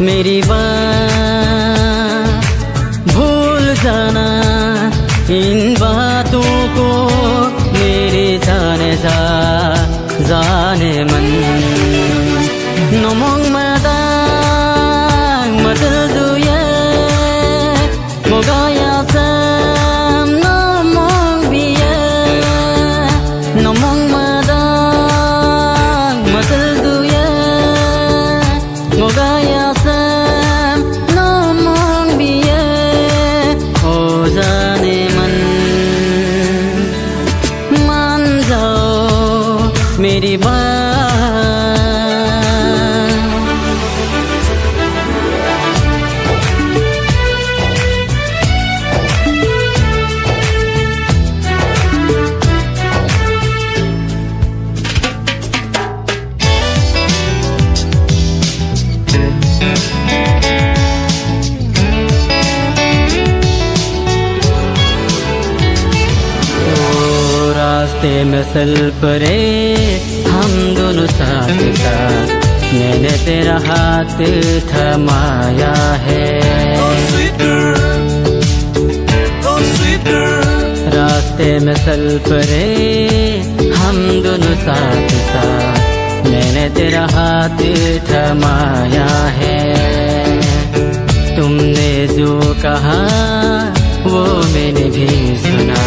मेरी बात भूल जाना, इन बातों को मेरे जाने मन nomong madang matulduye mogaya sam nomong biye nomong madang matulduye mogaya sam nomong biye o jane man jao मेरी रास्ते में चल पड़े हम दोनों साथ साथ, मैंने तेरा हाथ थमाया है। रास्ते में चल पड़े हम दोनों साथ साथ, मैंने तेरा हाथ थमाया है। तुमने जो कहा वो मैंने भी सुना,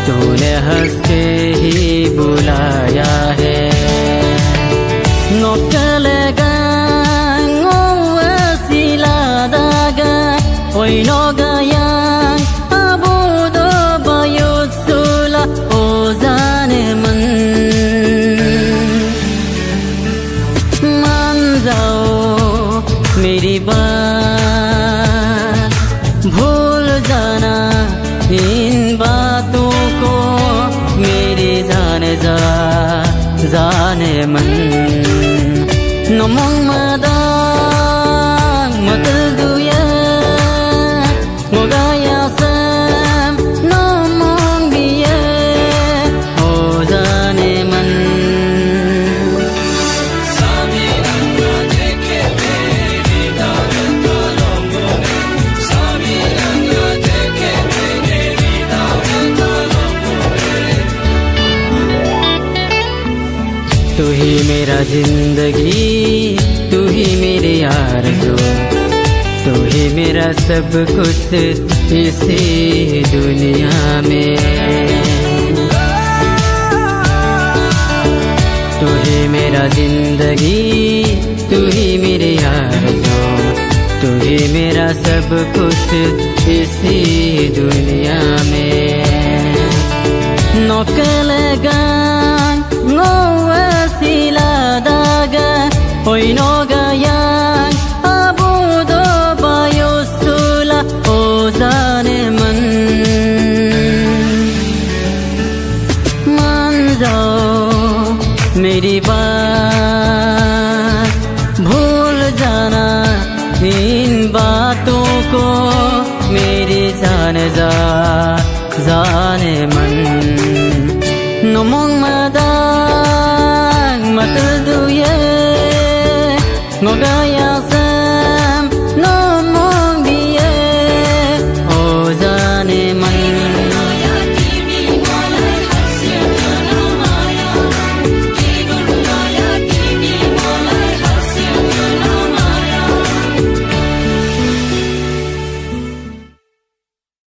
तूने हंस के ही बुलाया है। नोकलेगा सिलादागा ओई नोगायां abudo bayusula o jane man jao मेरी बात भूल जाना, इन बातों को मेरी जाने मन nomong madang matulduye mogaya sam nomong biye o jane man तू ही मेरा जिंदगी, तू ही मेरी आरज़ू, तू ही मेरा सब कुछ इसी दुनिया में। तू ही मेरा जिंदगी, तू ही मेरी आरज़ू, तू ही मेरा सब कुछ इसी दुनिया में। नोकलेगा siladaga oy nogayang abudo bayusula o jane man jao मेरी बात भूल जाना, इन बातों को मेरी जाने मन nomong madang matulduye mogaya